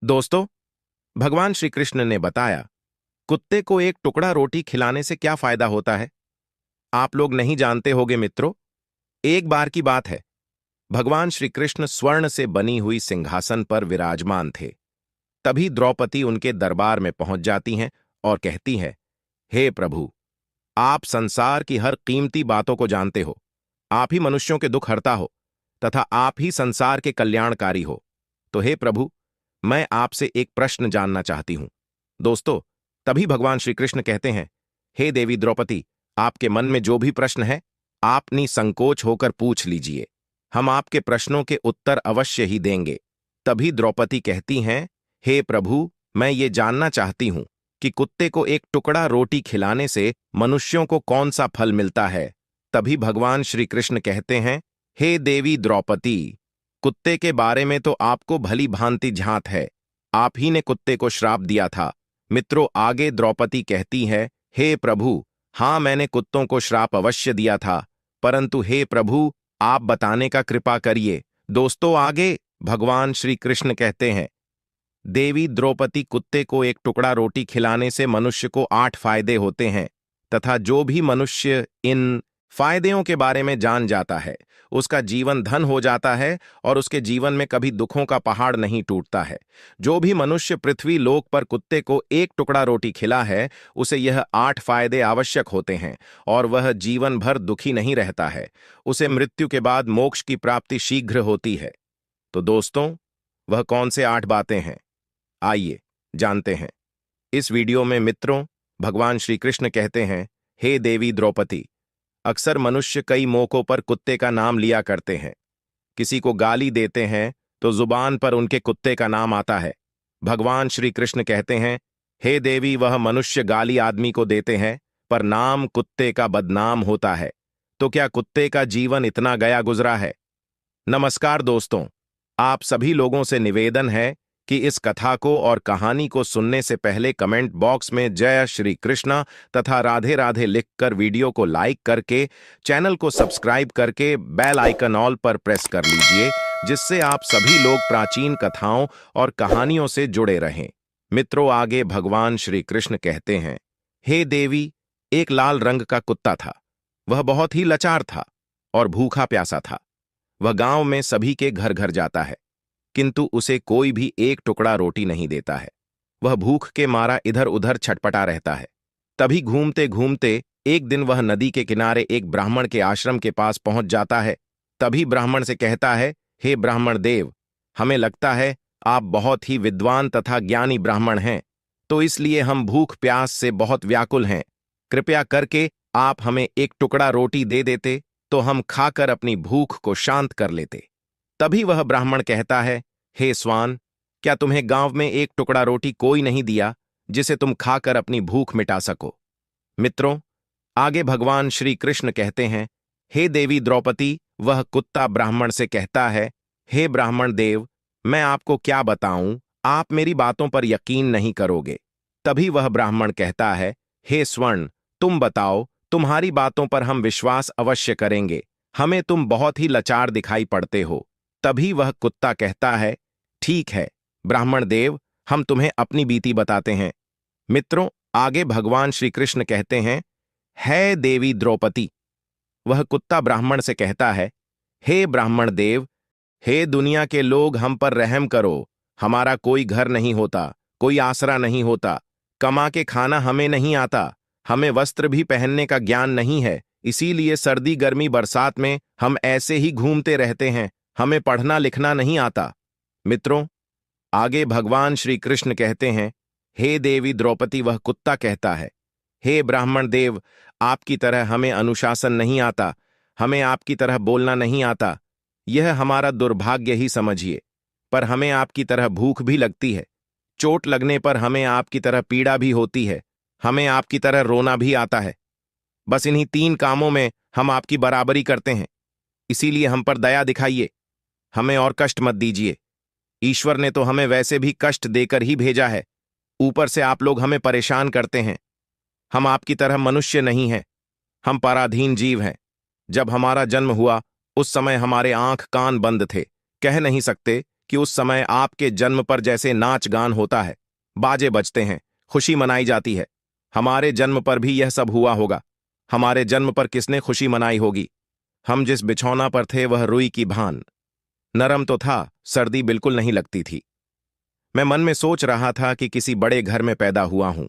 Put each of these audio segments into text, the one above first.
दोस्तों, भगवान श्री कृष्ण ने बताया, कुत्ते को एक टुकड़ा रोटी खिलाने से क्या फायदा होता है। आप लोग नहीं जानते होगे मित्रों। एक बार की बात है, भगवान श्री कृष्ण स्वर्ण से बनी हुई सिंहासन पर विराजमान थे। तभी द्रौपदी उनके दरबार में पहुंच जाती हैं और कहती हैं, हे प्रभु, आप संसार की हर कीमती बातों को जानते हो। आप ही मनुष्यों के दुख हरता हो तथा आप ही संसार के कल्याणकारी हो। तो हे प्रभु, मैं आपसे एक प्रश्न जानना चाहती हूं। दोस्तों, तभी भगवान श्री कृष्ण कहते हैं, हे देवी द्रौपदी, आपके मन में जो भी प्रश्न है, आप निसंकोच होकर पूछ लीजिए। हम आपके प्रश्नों के उत्तर अवश्य ही देंगे। तभी द्रौपदी कहती हैं, हे प्रभु, मैं ये जानना चाहती हूं कि कुत्ते को एक टुकड़ा रोटी खिलाने से मनुष्यों को कौन सा फल मिलता है। तभी भगवान श्री कृष्ण कहते हैं, हे देवी द्रौपदी, कुत्ते के बारे में तो आपको भली भांति झांत है। आप ही ने कुत्ते को श्राप दिया था। मित्रों, आगे द्रौपदी कहती है, हे प्रभु, हाँ, मैंने कुत्तों को श्राप अवश्य दिया था, परंतु हे प्रभु, आप बताने का कृपा करिए। दोस्तों, आगे भगवान श्री कृष्ण कहते हैं, देवी द्रौपदी, कुत्ते को एक टुकड़ा रोटी खिलाने से मनुष्य को 8 फायदे होते हैं तथा जो भी मनुष्य इन फायदों के बारे में जान जाता है, उसका जीवन धन हो जाता है और उसके जीवन में कभी दुखों का पहाड़ नहीं टूटता है। जो भी मनुष्य पृथ्वी लोक पर कुत्ते को एक टुकड़ा रोटी खिला है, उसे यह 8 फायदे आवश्यक होते हैं और वह जीवन भर दुखी नहीं रहता है। उसे मृत्यु के बाद मोक्ष की प्राप्ति शीघ्र होती है। तो दोस्तों, वह कौन से 8 बातें हैं, आइए जानते हैं। इस वीडियो में मित्रों, भगवान श्री कृष्ण कहते हैं, हे देवी द्रौपदी, अक्सर मनुष्य कई मौकों पर कुत्ते का नाम लिया करते हैं। किसी को गाली देते हैं तो जुबान पर उनके कुत्ते का नाम आता है। भगवान श्री कृष्ण कहते हैं, हे देवी, वह मनुष्य गाली आदमी को देते हैं पर नाम कुत्ते का बदनाम होता है। तो क्या कुत्ते का जीवन इतना गया गुजरा है? नमस्कार दोस्तों, आप सभी लोगों से निवेदन है कि इस कथा को और कहानी को सुनने से पहले कमेंट बॉक्स में जय श्री कृष्णा तथा राधे राधे लिखकर वीडियो को लाइक करके चैनल को सब्सक्राइब करके बेल आइकन ऑल पर प्रेस कर लीजिए, जिससे आप सभी लोग प्राचीन कथाओं और कहानियों से जुड़े रहें। मित्रों, आगे भगवान श्री कृष्ण कहते हैं, हे देवी, एक लाल रंग का कुत्ता था। वह बहुत ही लाचार था और भूखा प्यासा था। वह गांव में सभी के घर घर जाता है, किंतु उसे कोई भी एक टुकड़ा रोटी नहीं देता है। वह भूख के मारा इधर उधर छटपटा रहता है। तभी घूमते घूमते एक दिन वह नदी के किनारे एक ब्राह्मण के आश्रम के पास पहुंच जाता है। तभी ब्राह्मण से कहता है, हे ब्राह्मण देव, हमें लगता है आप बहुत ही विद्वान तथा ज्ञानी ब्राह्मण हैं, तो इसलिए हम भूख प्यास से बहुत व्याकुल हैं। कृपया करके आप हमें एक टुकड़ा रोटी दे देते तो हम खाकर अपनी भूख को शांत कर लेते। तभी वह ब्राह्मण कहता है, हे स्वान, क्या तुम्हें गांव में एक टुकड़ा रोटी कोई नहीं दिया जिसे तुम खाकर अपनी भूख मिटा सको? मित्रों, आगे भगवान श्री कृष्ण कहते हैं, हे देवी द्रौपदी, वह कुत्ता ब्राह्मण से कहता है, हे ब्राह्मण देव, मैं आपको क्या बताऊं, आप मेरी बातों पर यकीन नहीं करोगे। तभी वह ब्राह्मण कहता है, हे स्वर्ण, तुम बताओ, तुम्हारी बातों पर हम विश्वास अवश्य करेंगे। हमें तुम बहुत ही लाचार दिखाई पड़ते हो। तभी वह कुत्ता कहता है, ठीक है ब्राह्मण देव, हम तुम्हें अपनी बीती बताते हैं। मित्रों, आगे भगवान श्री कृष्ण कहते हैं, हे देवी द्रौपदी, वह कुत्ता ब्राह्मण से कहता है, हे ब्राह्मण देव, हे दुनिया के लोग, हम पर रहम करो। हमारा कोई घर नहीं होता, कोई आसरा नहीं होता, कमा के खाना हमें नहीं आता, हमें वस्त्र भी पहनने का ज्ञान नहीं है, इसीलिए सर्दी गर्मी बरसात में हम ऐसे ही घूमते रहते हैं, हमें पढ़ना लिखना नहीं आता। मित्रों, आगे भगवान श्री कृष्ण कहते हैं, हे देवी द्रौपदी, वह कुत्ता कहता है, हे ब्राह्मण देव, आपकी तरह हमें अनुशासन नहीं आता, हमें आपकी तरह बोलना नहीं आता। यह हमारा दुर्भाग्य ही समझिए, पर हमें आपकी तरह भूख भी लगती है। चोट लगने पर हमें आपकी तरह पीड़ा भी होती है, हमें आपकी तरह रोना भी आता है। बस इन्हीं 3 कामों में हम आपकी बराबरी करते हैं, इसीलिए हम पर दया दिखाइए, हमें और कष्ट मत दीजिए। ईश्वर ने तो हमें वैसे भी कष्ट देकर ही भेजा है, ऊपर से आप लोग हमें परेशान करते हैं। हम आपकी तरह मनुष्य नहीं हैं, हम पराधीन जीव हैं। जब हमारा जन्म हुआ उस समय हमारे आंख कान बंद थे, कह नहीं सकते कि उस समय आपके जन्म पर जैसे नाच गान होता है, बाजे बजते हैं, खुशी मनाई जाती है, हमारे जन्म पर भी यह सब हुआ होगा। हमारे जन्म पर किसने खुशी मनाई होगी? हम जिस बिछौना पर थे वह रुई की भान नरम तो था, सर्दी बिल्कुल नहीं लगती थी। मैं मन में सोच रहा था कि किसी बड़े घर में पैदा हुआ हूं।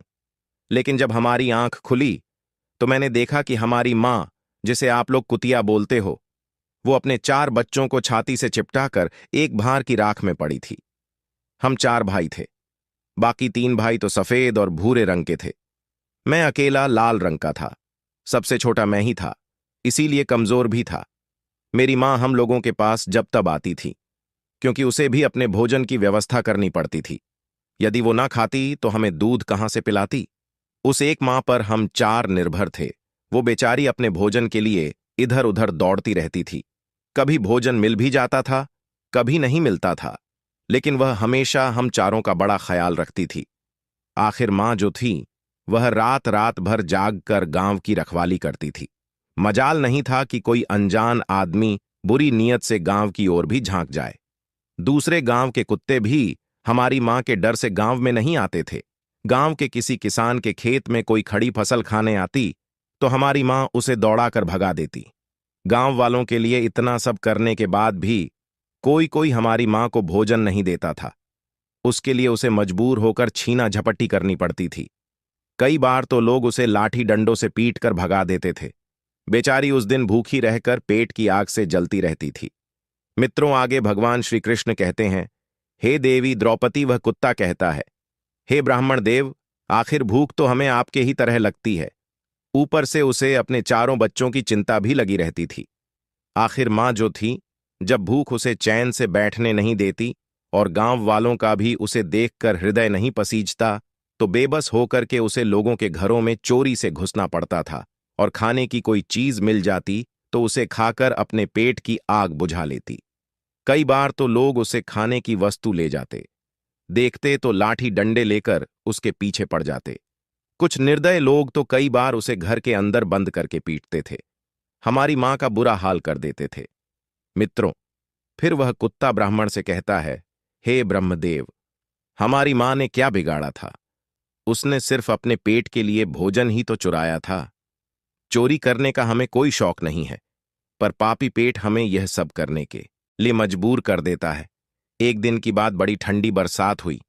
लेकिन जब हमारी आंख खुली तो मैंने देखा कि हमारी मां, जिसे आप लोग कुतिया बोलते हो, वो अपने 4 बच्चों को छाती से चिपटाकर एक भार की राख में पड़ी थी। हम 4 भाई थे। बाकी 3 भाई तो सफेद और भूरे रंग के थे। मैं अकेला लाल रंग का था। सबसे छोटा मैं ही था, इसीलिए कमजोर भी था। मेरी मां हम लोगों के पास जब तब आती थी, क्योंकि उसे भी अपने भोजन की व्यवस्था करनी पड़ती थी। यदि वो ना खाती तो हमें दूध कहां से पिलाती? उस एक मां पर हम 4 निर्भर थे। वो बेचारी अपने भोजन के लिए इधर उधर दौड़ती रहती थी। कभी भोजन मिल भी जाता था, कभी नहीं मिलता था, लेकिन वह हमेशा हम चारों का बड़ा ख्याल रखती थी। आखिर मां जो थी, वह रात रात भर जाग कर गांव की रखवाली करती थी। मजाल नहीं था कि कोई अनजान आदमी बुरी नीयत से गांव की ओर भी झांक जाए। दूसरे गांव के कुत्ते भी हमारी मां के डर से गांव में नहीं आते थे। गांव के किसी किसान के खेत में कोई खड़ी फसल खाने आती तो हमारी मां उसे दौड़ाकर भगा देती। गांव वालों के लिए इतना सब करने के बाद भी कोई कोई हमारी मां को भोजन नहीं देता था। उसके लिए उसे मजबूर होकर छीना झपट्टी करनी पड़ती थी। कई बार तो लोग उसे लाठी डंडों से पीट कर भगा देते थे। बेचारी उस दिन भूखी रहकर पेट की आग से जलती रहती थी। मित्रों, आगे भगवान श्री कृष्ण कहते हैं, हे देवी द्रौपदी, वह कुत्ता कहता है, हे ब्राह्मण देव, आखिर भूख तो हमें आपके ही तरह लगती है। ऊपर से उसे अपने 4 बच्चों की चिंता भी लगी रहती थी। आखिर मां जो थी, जब भूख उसे चैन से बैठने नहीं देती और गांव वालों का भी उसे देखकर हृदय नहीं पसीजता, तो बेबस होकर के उसे लोगों के घरों में चोरी से घुसना पड़ता था और खाने की कोई चीज मिल जाती तो उसे खाकर अपने पेट की आग बुझा लेती। कई बार तो लोग उसे खाने की वस्तु ले जाते, देखते तो लाठी डंडे लेकर उसके पीछे पड़ जाते। कुछ निर्दय लोग तो कई बार उसे घर के अंदर बंद करके पीटते थे। हमारी मां का बुरा हाल कर देते थे। मित्रों, फिर वह कुत्ता ब्राह्मण से कहता है, हे ब्रह्मदेव, हमारी मां ने क्या बिगाड़ा था? उसने सिर्फ अपने पेट के लिए भोजन ही तो चुराया था। चोरी करने का हमें कोई शौक नहीं है, पर पापी पेट हमें यह सब करने के लिए मजबूर कर देता है। एक दिन की बात, बड़ी ठंडी बरसात हुई।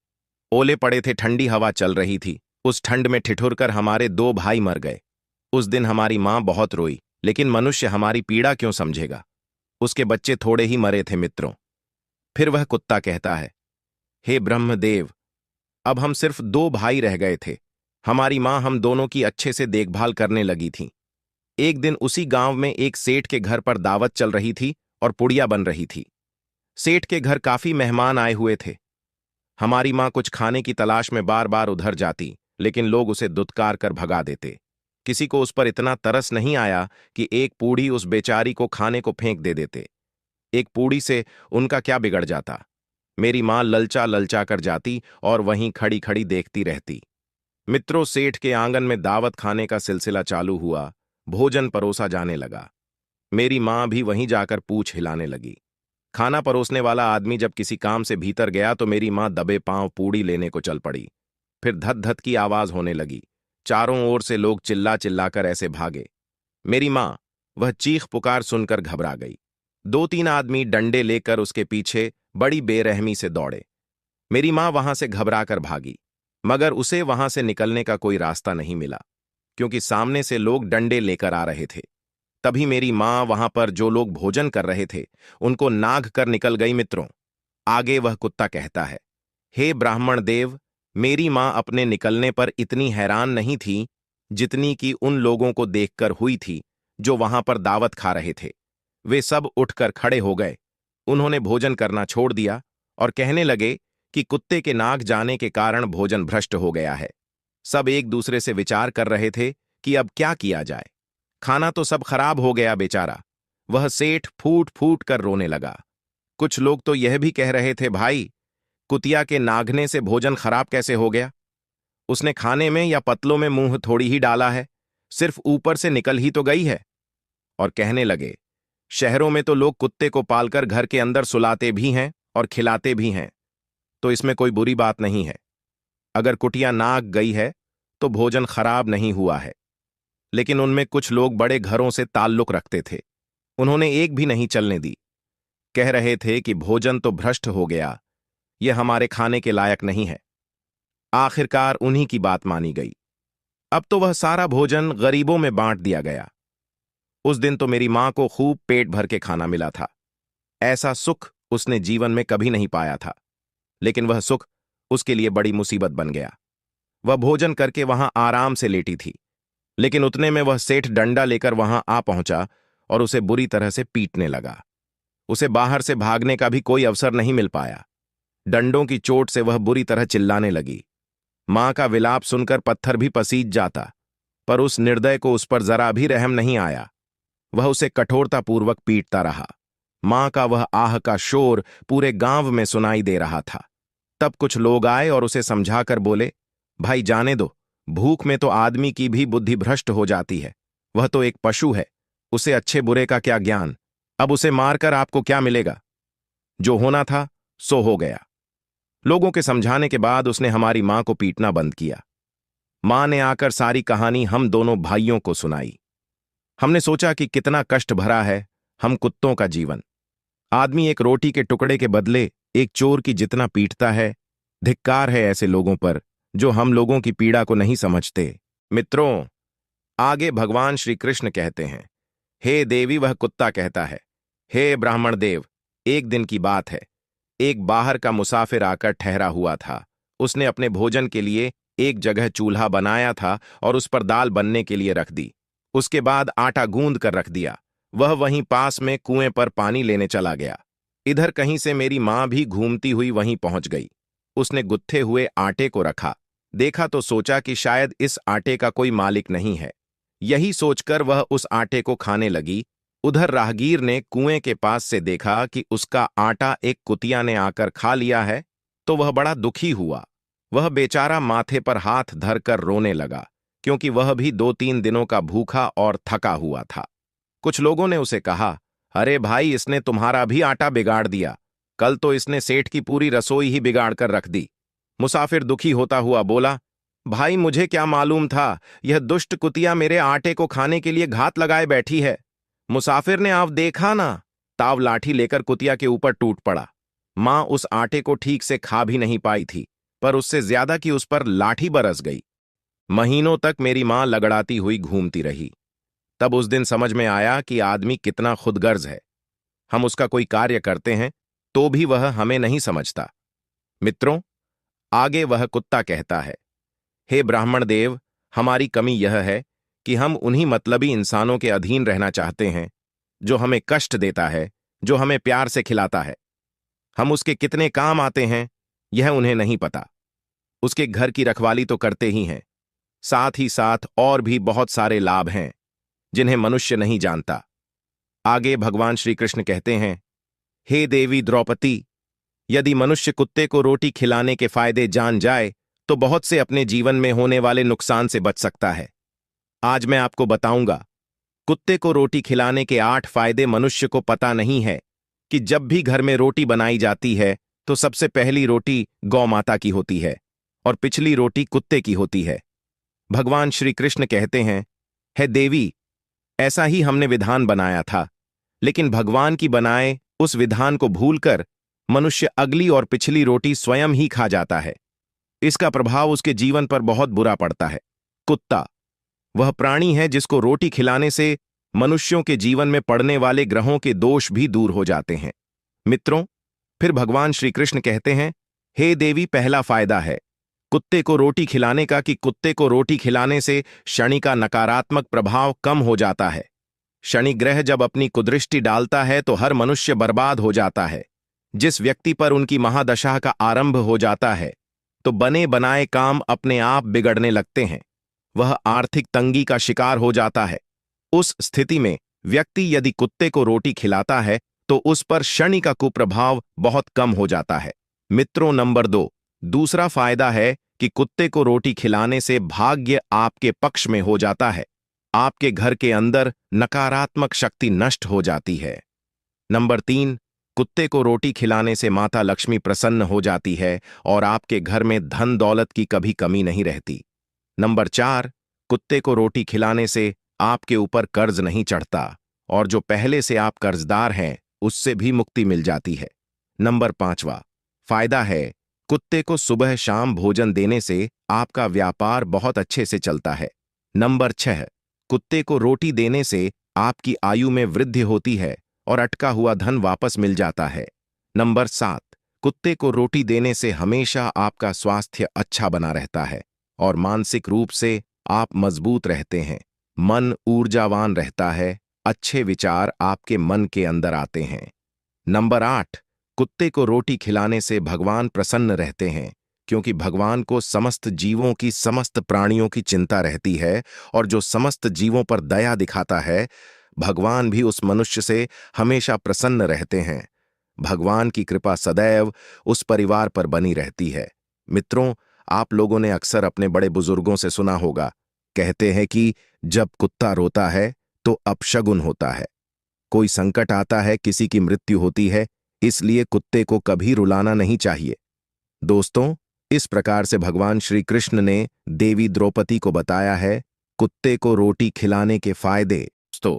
ओले पड़े थे, ठंडी हवा चल रही थी। उस ठंड में ठिठुरकर हमारे 2 भाई मर गए। उस दिन हमारी मां बहुत रोई, लेकिन मनुष्य हमारी पीड़ा क्यों समझेगा? उसके बच्चे थोड़े ही मरे थे। मित्रों, फिर वह कुत्ता कहता है, हे ब्रह्मदेव, अब हम सिर्फ 2 भाई रह गए थे। हमारी मां हम दोनों की अच्छे से देखभाल करने लगी थी। एक दिन उसी गांव में एक सेठ के घर पर दावत चल रही थी और पुड़िया बन रही थी। सेठ के घर काफी मेहमान आए हुए थे। हमारी मां कुछ खाने की तलाश में बार बार उधर जाती, लेकिन लोग उसे दुत्कार कर भगा देते। किसी को उस पर इतना तरस नहीं आया कि एक पूड़ी उस बेचारी को खाने को फेंक दे देते। एक पूड़ी से उनका क्या बिगड़ जाता? मेरी मां ललचा ललचा कर जाती और वहीं खड़ी खड़ी देखती रहती। मित्रों, सेठ के आंगन में दावत खाने का सिलसिला चालू हुआ। भोजन परोसा जाने लगा। मेरी मां भी वहीं जाकर पूछ हिलाने लगी। खाना परोसने वाला आदमी जब किसी काम से भीतर गया तो मेरी मां दबे पांव पूड़ी लेने को चल पड़ी। फिर धत धत की आवाज होने लगी। चारों ओर से लोग चिल्ला चिल्लाकर ऐसे भागे। मेरी मां वह चीख पुकार सुनकर घबरा गई। 2-3 आदमी डंडे लेकर उसके पीछे बड़ी बेरहमी से दौड़े। मेरी मां वहां से घबरा कर भागी, मगर उसे वहां से निकलने का कोई रास्ता नहीं मिला, क्योंकि सामने से लोग डंडे लेकर आ रहे थे। तभी मेरी मां वहां पर जो लोग भोजन कर रहे थे उनको नाग कर निकल गई। मित्रों, आगे वह कुत्ता कहता है, हे ब्राह्मण देव, मेरी मां अपने निकलने पर इतनी हैरान नहीं थी जितनी कि उन लोगों को देखकर हुई थी जो वहां पर दावत खा रहे थे। वे सब उठकर खड़े हो गए। उन्होंने भोजन करना छोड़ दिया और कहने लगे कि कुत्ते के नाक जाने के कारण भोजन भ्रष्ट हो गया है। सब एक दूसरे से विचार कर रहे थे कि अब क्या किया जाए। खाना तो सब खराब हो गया बेचारा। वह सेठ फूट फूट कर रोने लगा। कुछ लोग तो यह भी कह रहे थे, भाई, कुतिया के नागने से भोजन खराब कैसे हो गया? उसने खाने में या पतलों में मुंह थोड़ी ही डाला है, सिर्फ ऊपर से निकल ही तो गई है। और कहने लगे, शहरों में तो लोग कुत्ते को पालकर घर के अंदर सुलाते भी हैं और खिलाते भी हैं, तो इसमें कोई बुरी बात नहीं है। अगर कुटिया नाक गई है तो भोजन खराब नहीं हुआ है। लेकिन उनमें कुछ लोग बड़े घरों से ताल्लुक रखते थे। उन्होंने एक भी नहीं चलने दी। कह रहे थे कि भोजन तो भ्रष्ट हो गया, यह हमारे खाने के लायक नहीं है। आखिरकार उन्हीं की बात मानी गई। अब तो वह सारा भोजन गरीबों में बांट दिया गया। उस दिन तो मेरी मां को खूब पेट भर के खाना मिला था। ऐसा सुख उसने जीवन में कभी नहीं पाया था। लेकिन वह सुख उसके लिए बड़ी मुसीबत बन गया। वह भोजन करके वहां आराम से लेटी थी, लेकिन उतने में वह सेठ डंडा लेकर वहां आ पहुंचा और उसे बुरी तरह से पीटने लगा। उसे बाहर से भागने का भी कोई अवसर नहीं मिल पाया। डंडों की चोट से वह बुरी तरह चिल्लाने लगी। मां का विलाप सुनकर पत्थर भी पसीज जाता, पर उस निर्दय को उस पर जरा भी रहम नहीं आया। वह उसे कठोरतापूर्वक पीटता रहा। मां का वह आह का शोर पूरे गांव में सुनाई दे रहा था। तब कुछ लोग आए और उसे समझाकर बोले, भाई जाने दो, भूख में तो आदमी की भी बुद्धि भ्रष्ट हो जाती है। वह तो एक पशु है, उसे अच्छे बुरे का क्या ज्ञान। अब उसे मारकर आपको क्या मिलेगा? जो होना था सो हो गया। लोगों के समझाने के बाद उसने हमारी मां को पीटना बंद किया। मां ने आकर सारी कहानी हम दोनों भाइयों को सुनाई। हमने सोचा कि कितना कष्ट भरा है हम कुत्तों का जीवन। आदमी एक रोटी के टुकड़े के बदले एक चोर की जितना पीटता है। धिक्कार है ऐसे लोगों पर जो हम लोगों की पीड़ा को नहीं समझते। मित्रों, आगे भगवान श्री कृष्ण कहते हैं, हे देवी, वह कुत्ता कहता है, हे ब्राह्मण देव, एक दिन की बात है। एक बाहर का मुसाफिर आकर ठहरा हुआ था। उसने अपने भोजन के लिए एक जगह चूल्हा बनाया था और उस पर दाल बनने के लिए रख दी। उसके बाद आटा गूंद कर रख दिया। वह वहीं पास में कुएं पर पानी लेने चला गया। इधर कहीं से मेरी मां भी घूमती हुई वहीं पहुंच गई। उसने गुत्थे हुए आटे को रखा, देखा तो सोचा कि शायद इस आटे का कोई मालिक नहीं है। यही सोचकर वह उस आटे को खाने लगी। उधर राहगीर ने कुएं के पास से देखा कि उसका आटा एक कुतिया ने आकर खा लिया है, तो वह बड़ा दुखी हुआ। वह बेचारा माथे पर हाथ धरकर रोने लगा, क्योंकि वह भी 2-3 दिनों का भूखा और थका हुआ था। कुछ लोगों ने उसे कहा, अरे भाई, इसने तुम्हारा भी आटा बिगाड़ दिया। कल तो इसने सेठ की पूरी रसोई ही बिगाड़ कर रख दी। मुसाफिर दुखी होता हुआ बोला, भाई मुझे क्या मालूम था, यह दुष्ट कुतिया मेरे आटे को खाने के लिए घात लगाए बैठी है। मुसाफिर ने आप देखा ना, ताव लाठी लेकर कुतिया के ऊपर टूट पड़ा। मां उस आटे को ठीक से खा भी नहीं पाई थी, पर उससे ज्यादा कि उस पर लाठी बरस गई। महीनों तक मेरी मां लगड़ाती हुई घूमती रही। तब उस दिन समझ में आया कि आदमी कितना खुदगर्ज है। हम उसका कोई कार्य करते हैं तो भी वह हमें नहीं समझता। मित्रों, आगे वह कुत्ता कहता है, हे ब्राह्मण देव, हमारी कमी यह है कि हम उन्हीं मतलबी इंसानों के अधीन रहना चाहते हैं जो हमें कष्ट देता है, जो हमें प्यार से खिलाता है। हम उसके कितने काम आते हैं यह उन्हें नहीं पता। उसके घर की रखवाली तो करते ही हैं, साथ ही साथ और भी बहुत सारे लाभ हैं जिन्हें मनुष्य नहीं जानता। आगे भगवान श्री कृष्ण कहते हैं, हे देवी द्रौपदी, यदि मनुष्य कुत्ते को रोटी खिलाने के फायदे जान जाए तो बहुत से अपने जीवन में होने वाले नुकसान से बच सकता है। आज मैं आपको बताऊंगा। कुत्ते को रोटी खिलाने के 8 फायदे। मनुष्य को पता नहीं है कि जब भी घर में रोटी बनाई जाती है तो सबसे पहली रोटी गौ माता की होती है और पिछली रोटी कुत्ते की होती है। भगवान श्री कृष्ण कहते हैं, हे देवी, ऐसा ही हमने विधान बनाया था, लेकिन भगवान की बनाए उस विधान को भूलकर मनुष्य अगली और पिछली रोटी स्वयं ही खा जाता है। इसका प्रभाव उसके जीवन पर बहुत बुरा पड़ता है। कुत्ता वह प्राणी है जिसको रोटी खिलाने से मनुष्यों के जीवन में पड़ने वाले ग्रहों के दोष भी दूर हो जाते हैं। मित्रों, फिर भगवान श्री कृष्ण कहते हैं, हे देवी, पहला फायदा है कुत्ते को रोटी खिलाने का कि कुत्ते को रोटी खिलाने से शनि का नकारात्मक प्रभाव कम हो जाता है। शनि ग्रह जब अपनी कुदृष्टि डालता है तो हर मनुष्य बर्बाद हो जाता है। जिस व्यक्ति पर उनकी महादशा का आरंभ हो जाता है तो बने बनाए काम अपने आप बिगड़ने लगते हैं। वह आर्थिक तंगी का शिकार हो जाता है। उस स्थिति में व्यक्ति यदि कुत्ते को रोटी खिलाता है तो उस पर शनि का कुप्रभाव बहुत कम हो जाता है। मित्रों, नंबर 2, दूसरा फायदा है कि कुत्ते को रोटी खिलाने से भाग्य आपके पक्ष में हो जाता है। आपके घर के अंदर नकारात्मक शक्ति नष्ट हो जाती है। नंबर 3, कुत्ते को रोटी खिलाने से माता लक्ष्मी प्रसन्न हो जाती है और आपके घर में धन दौलत की कभी कमी नहीं रहती। नंबर 4, कुत्ते को रोटी खिलाने से आपके ऊपर कर्ज नहीं चढ़ता और जो पहले से आप कर्जदार हैं उससे भी मुक्ति मिल जाती है। नंबर 5वां फायदा है, कुत्ते को सुबह शाम भोजन देने से आपका व्यापार बहुत अच्छे से चलता है। नंबर 6, कुत्ते को रोटी देने से आपकी आयु में वृद्धि होती है और अटका हुआ धन वापस मिल जाता है। नंबर 7, कुत्ते को रोटी देने से हमेशा आपका स्वास्थ्य अच्छा बना रहता है और मानसिक रूप से आप मजबूत रहते हैं। मन ऊर्जावान रहता है, अच्छे विचार आपके मन के अंदर आते हैं। नंबर 8, कुत्ते को रोटी खिलाने से भगवान प्रसन्न रहते हैं क्योंकि भगवान को समस्त जीवों की, समस्त प्राणियों की चिंता रहती है और जो समस्त जीवों पर दया दिखाता है, भगवान भी उस मनुष्य से हमेशा प्रसन्न रहते हैं। भगवान की कृपा सदैव उस परिवार पर बनी रहती है। मित्रों, आप लोगों ने अक्सर अपने बड़े बुजुर्गों से सुना होगा, कहते हैं कि जब कुत्ता रोता है तो अपशगुन होता है। कोई संकट आता है, किसी की मृत्यु होती है, इसलिए कुत्ते को कभी रुलाना नहीं चाहिए। दोस्तों, इस प्रकार से भगवान श्री कृष्ण ने देवी द्रौपदी को बताया है कुत्ते को रोटी खिलाने के फायदे। दोस्तों,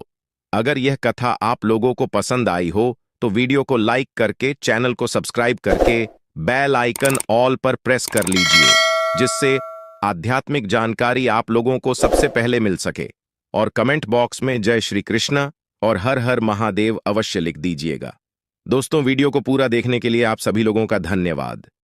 अगर यह कथा आप लोगों को पसंद आई हो तो वीडियो को लाइक करके, चैनल को सब्सक्राइब करके बेल आइकन ऑल पर प्रेस कर लीजिए, जिससे आध्यात्मिक जानकारी आप लोगों को सबसे पहले मिल सके। और कमेंट बॉक्स में जय श्री कृष्ण और हर हर महादेव अवश्य लिख दीजिएगा। दोस्तों, वीडियो को पूरा देखने के लिए आप सभी लोगों का धन्यवाद।